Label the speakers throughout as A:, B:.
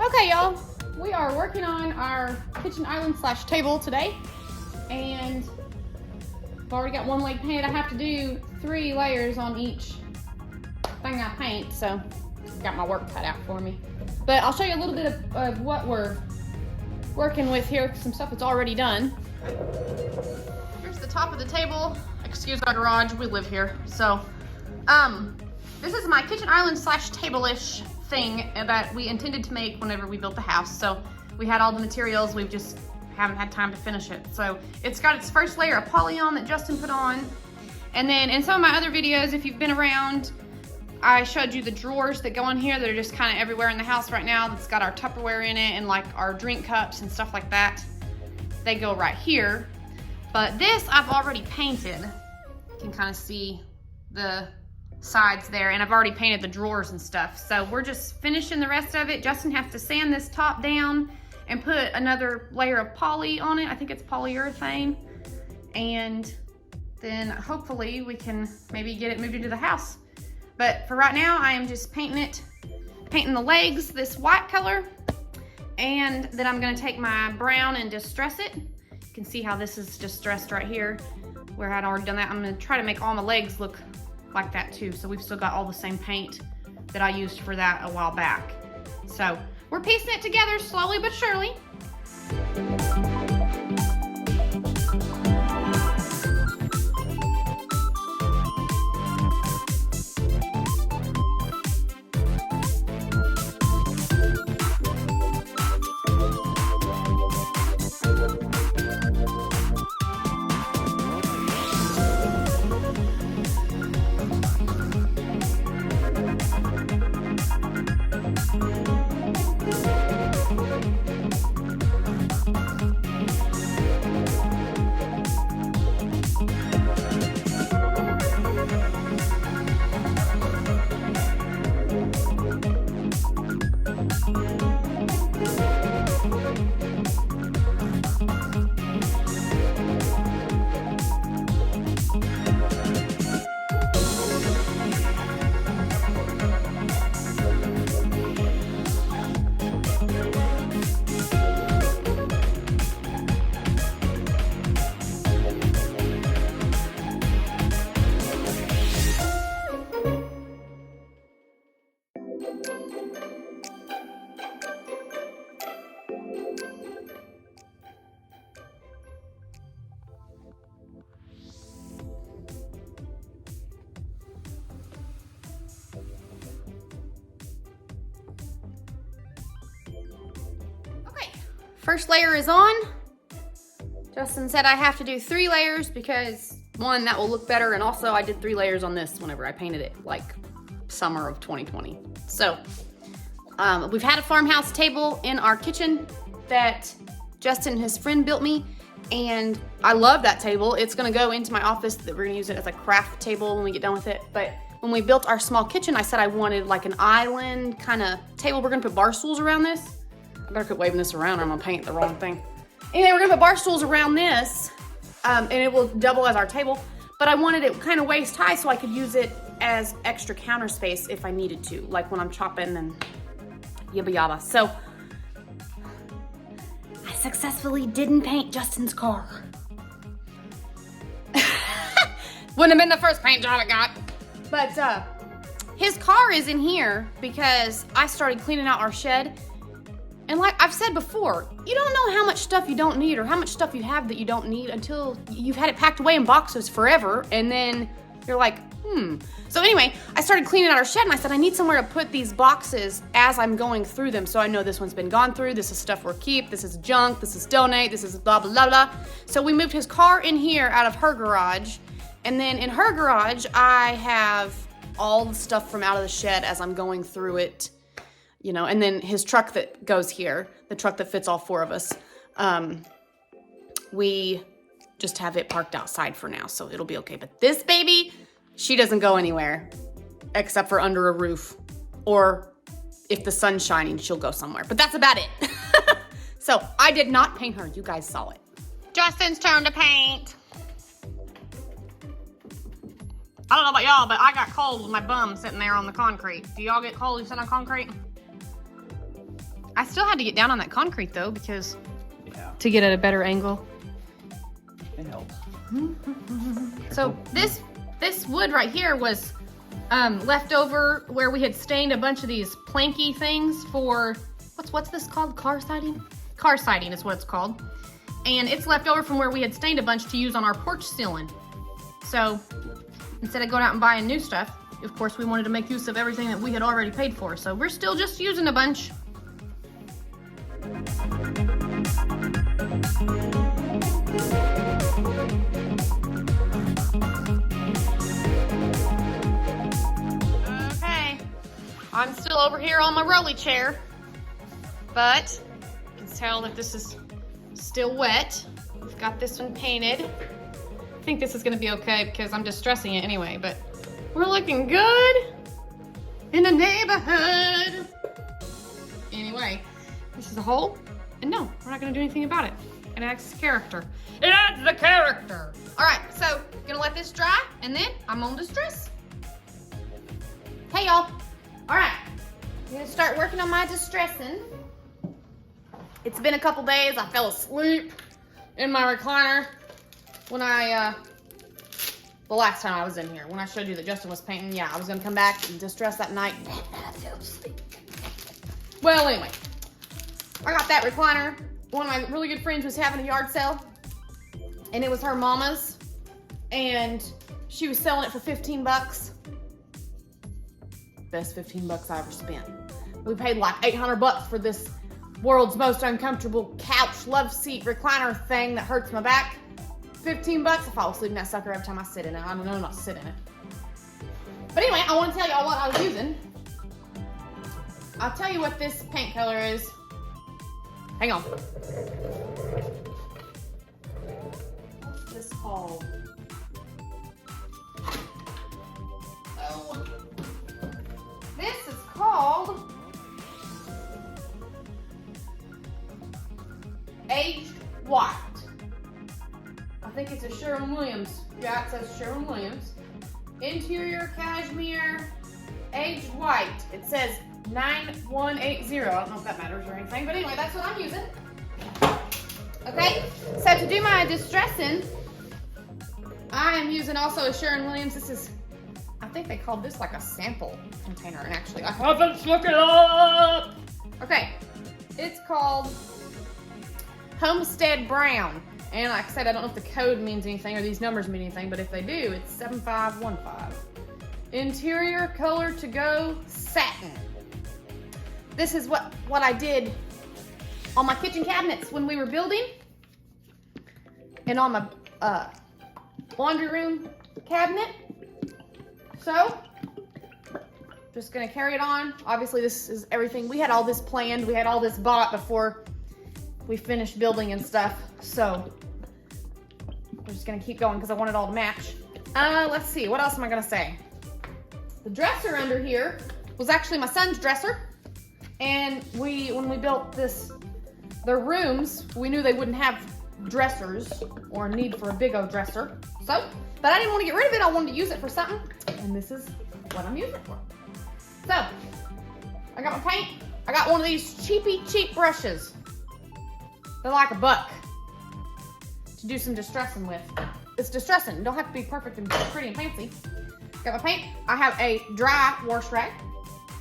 A: Okay, y'all, we are working on our kitchen island / table today, and I've already got one leg painted. I have to do 3 layers on each thing I paint, so got my work cut out for me. But I'll show you a little bit of what we're working with here, some stuff that's already done. Here's the top of the table. Excuse our garage, we live here. So, this is my kitchen island / table-ish thing that we intended to make whenever we built the house. So we had all the materials, we've just haven't had time to finish it. So it's got its first layer of poly on that Justin put on. And then in some of my other videos, if you've been around, I showed you the drawers that go on here that are just kind of everywhere in the house right now. That's got our Tupperware in it and like our drink cups and stuff like that. They go right here. But this I've already painted. You can kind of see the sides there, and I've already painted the drawers and stuff. So we're just finishing the rest of it. Justin has to sand this top down and put another layer of poly on it. I think it's polyurethane. And then hopefully we can maybe get it moved into the house. But for right now, I am just painting the legs this white color. And then I'm gonna take my brown and distress it. You can see how this is distressed right here, where I'd already done that. I'm gonna try to make all my legs look like that too. So we've still got all the same paint that I used for that a while back. So we're piecing it together slowly but surely. First layer is on. Justin said I have to do 3 layers because, one, that will look better, and also I did 3 layers on this whenever I painted it, like summer of 2020. So, we've had a farmhouse table in our kitchen that Justin and his friend built me, and I love that table. It's gonna go into my office. That we're gonna use it as a craft table when we get done with it. But when we built our small kitchen, I said I wanted like an island kind of table. We're gonna put bar stools around this. I better quit waving this around or I'm gonna paint the wrong thing. Anyway, we're gonna put bar stools around this, and it will double as our table. But I wanted it kind of waist high so I could use it as extra counter space if I needed to, like when I'm chopping and yabba yabba. So, I successfully didn't paint Justin's car. Wouldn't have been the first paint job I got. But his car is in here because I started cleaning out our shed. And like I've said before, you don't know how much stuff you don't need or how much stuff you have that you don't need until you've had it packed away in boxes forever, and then you're like, So anyway, I started cleaning out our shed and I said I need somewhere to put these boxes as I'm going through them, so I know this one's been gone through, this is stuff we're keep, this is junk, this is donate, this is blah, blah, blah, blah. So we moved his car in here out of her garage, and then in her garage, I have all the stuff from out of the shed as I'm going through it. You know, and then his truck that goes here, the truck that fits all 4 of us, we just have it parked outside for now, so it'll be okay. But this baby, she doesn't go anywhere except for under a roof, or if the sun's shining, she'll go somewhere. But that's about it. So I did not paint her. You guys saw it. Justin's turn to paint. I don't know about y'all, but I got cold with my bum sitting there on the concrete. Do y'all get cold when you sit on concrete? I still had to get down on that concrete though, because to get at a better angle.
B: It helps.
A: So this wood right here was left over where we had stained a bunch of these planky things for, what's this called? Car siding? Car siding is what it's called. And it's left over from where we had stained a bunch to use on our porch ceiling. So instead of going out and buying new stuff, of course we wanted to make use of everything that we had already paid for. So we're still just using a bunch. Okay, I'm still over here on my rolly chair, but you can tell that this is still wet. We've got this one painted. I think this is gonna be okay because I'm distressing it anyway, but we're looking good in the neighborhood. Anyway, this is a hole, and no, we're not gonna do anything about it. It adds the character. It adds the character. All right, so gonna let this dry, and then I'm gonna distress. Hey y'all. All right, I'm gonna start working on my distressing. It's been a couple days. I fell asleep in my recliner when the last time I was in here, when I showed you that Justin was painting. Yeah, I was gonna come back and distress that night. I fell asleep. Well, anyway, I got that recliner. One of my really good friends was having a yard sale, and it was her mama's, and she was selling it for 15 bucks. Best 15 bucks I ever spent. We paid like 800 bucks for this world's most uncomfortable couch love seat recliner thing that hurts my back. 15 bucks. I fall asleep in that sucker every time I sit in it. I don't know not to sit in it. But anyway, I want to tell y'all what I was using. I'll tell you what this paint color is. Hang on. What's this called? Oh. This is called Aged White. I think it's a Sherwin-Williams. Yeah, it says Sherwin-Williams. Interior Cashmere Aged White. It says 9180. I don't know if that matters or anything, but anyway, that's what I'm using. Okay, so to do my distressing, I am using also a Sherwin-Williams. This is, I think they called this like a sample container, and actually I haven't looked it up. Okay, it's called Homestead Brown. And like I said, I don't know if the code means anything or these numbers mean anything, but if they do, it's 7515. Interior Color to Go Satin. This is what I did on my kitchen cabinets when we were building, and on my laundry room cabinet. So, just gonna carry it on. Obviously, this is everything. We had all this planned. We had all this bought before we finished building and stuff. So, we're just gonna keep going because I want it all to match. Let's see, what else am I gonna say? The dresser under here was actually my son's dresser. And when we built their rooms, we knew they wouldn't have dressers or need for a big old dresser. So, but I didn't want to get rid of it. I wanted to use it for something. And this is what I'm using it for. So, I got my paint. I got one of these cheap brushes. They're like $1 to do some distressing with. It's distressing. It don't have to be perfect and pretty and fancy. Got my paint. I have a dry wash rag.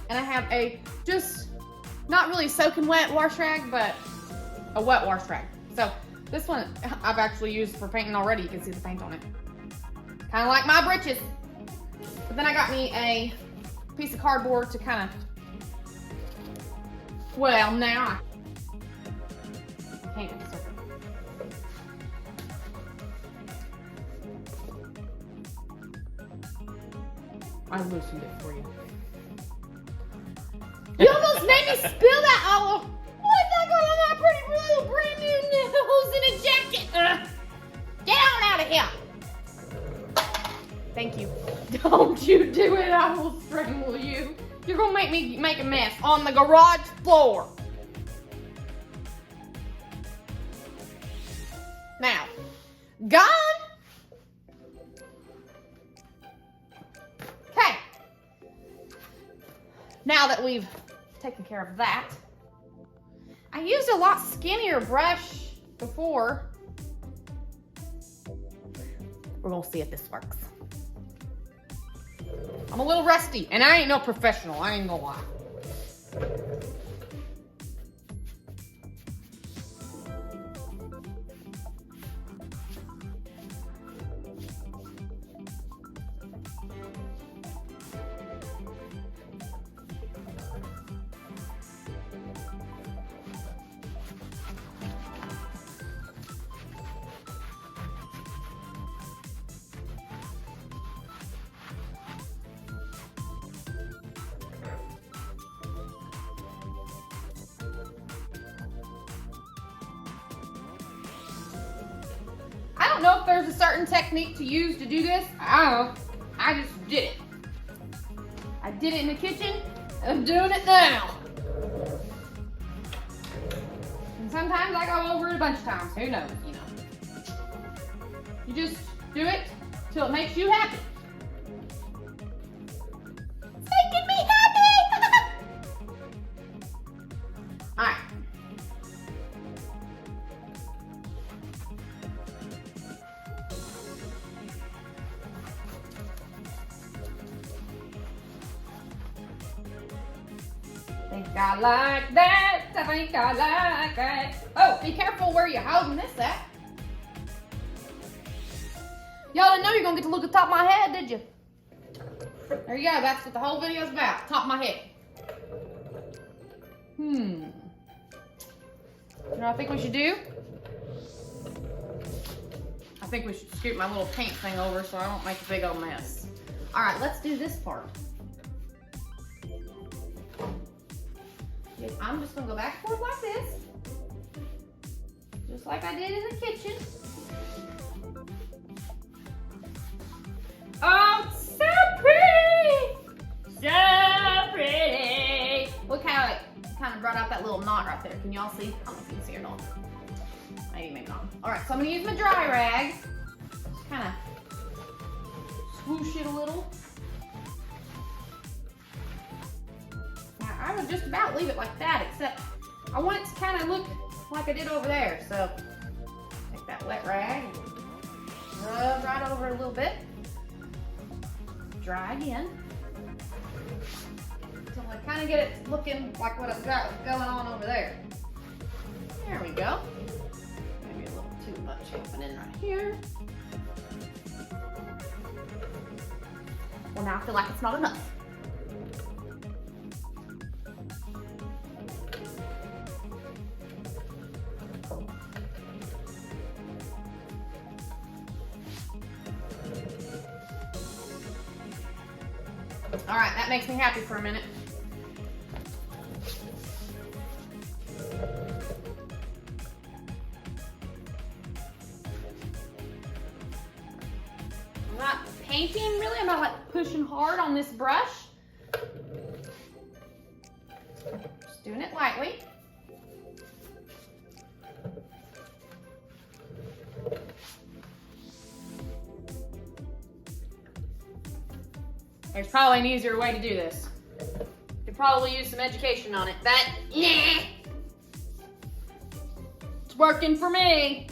A: And I have a just not really soaking wet wash rag, but a wet wash rag. So this one I've actually used for painting already. You can see the paint on it. Kind of like my britches. But then I got me a piece of cardboard to kind of, well, now I can't get the circle. I loosened it for you. You almost made me spill that all over. What's that going on my pretty little brand new nose in a jacket? Get on out of here. Thank you. Don't you do it. I will strangle you. You're going to make me make a mess on the garage floor. Now, gone. Okay. Now that we've taken care of that, I used a lot skinnier brush before. We're gonna see if this works. I'm a little rusty, and I ain't no professional, I ain't gonna lie. I don't know if there's a certain technique to use to do this. I don't know. I just did it. I did it in the kitchen, and I'm doing it now. And sometimes I go over it a bunch of times. Who knows, you know. You just do it till it makes you happy. It's making me happy! All right. Think I like that. I think I like that. Oh, be careful where you're holding this at. Y'all didn't know you're gonna get to look at the top of my head, did you? There you go. That's what the whole video's about. Top of my head. You know what I think we should do? I think we should scoot my little paint thing over so I don't make a big old mess. All right, let's do this part. I'm just gonna go back and forth like this, just like I did in the kitchen. Oh, so pretty! So pretty! Look how it kind of brought out that little knot right there. Can y'all see? I don't know if you can see or not. Maybe not. All right, so I'm gonna use my dry rag. Just kind of swoosh it a little. I would just about leave it like that, except I want it to kind of look like I did over there. So take that wet rag and rub right over it a little bit. Dry again. Until I kind of get it looking like what I've got going on over there. There we go. Maybe a little too much happening right here. Well, now I feel like it's not enough. All right, that makes me happy for a minute. I'm not painting really, I'm not like pushing hard on this brush. Just doing it lightly. There's probably an easier way to do this. You could probably use some education on it. But, nah. It's working for me.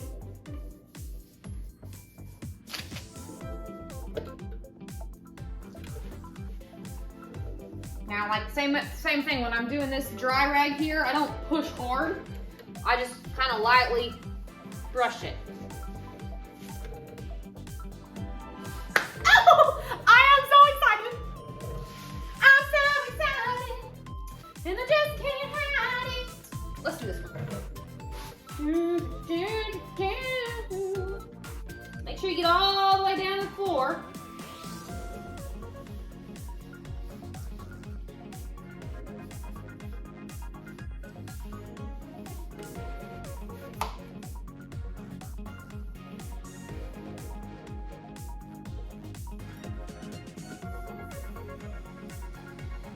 A: Now, like same thing when I'm doing this dry rag here, I don't push hard. I just kind of lightly brush it. Oh, I am so excited. I'm so excited. And I just can't hide it. Let's do this one. Make sure you get all the way down to the floor.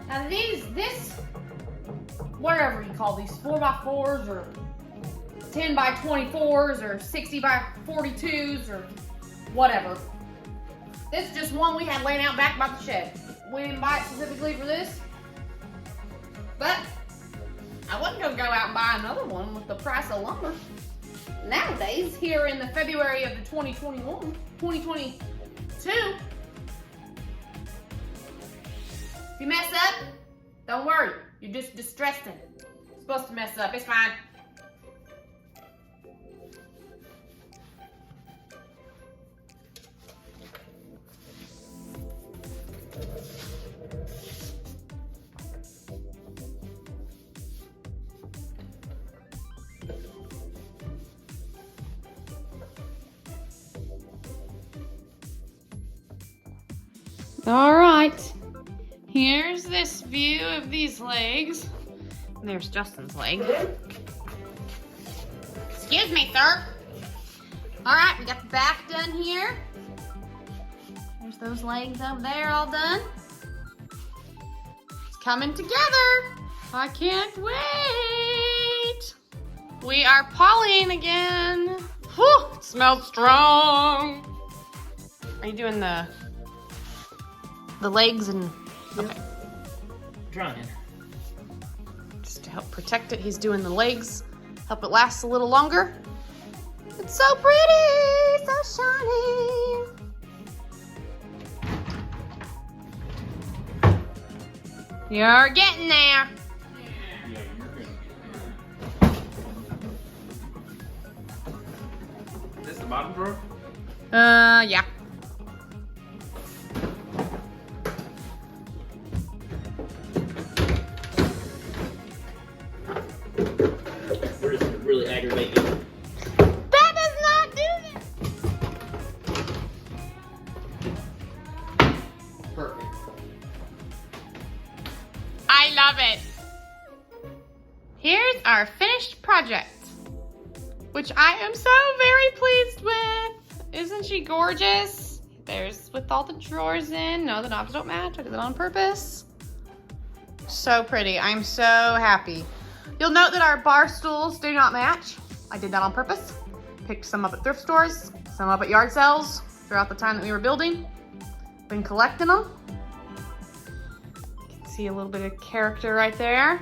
A: Now whatever you call these, 4x4s or 10x24s or 60x42s or whatever. This is just one we had laying out back by the shed. We didn't buy it specifically for this, but I wasn't gonna go out and buy another one with the price of lumber. Nowadays, here in the February of the 2022, if you mess up, don't worry. You're just distressing. You're supposed to mess up. It's fine. All right. Here's this view of these legs. There's Justin's leg. Excuse me, sir. All right, we got the back done here. There's those legs over there all done. It's coming together. I can't wait. We are polying again. Whew, it smells strong. Are you doing the legs and... Okay.
B: Trying.
A: Just to help protect it, he's doing the legs, help it last a little longer. It's so pretty, so shiny. You're getting there.
B: Yeah, you're good. Is this the bottom drawer?
A: Yeah.
B: Or does it really aggravate you?
A: That does not do that.
B: Perfect.
A: I love it. Here's our finished project, which I am so very pleased with. Isn't she gorgeous? There's with all the drawers in. No, the knobs don't match. I did that on purpose. So pretty. I'm so happy. You'll note that our bar stools do not match. I did that on purpose. Picked some up at thrift stores, some up at yard sales throughout the time that we were building. Been collecting them. You can see a little bit of character right there.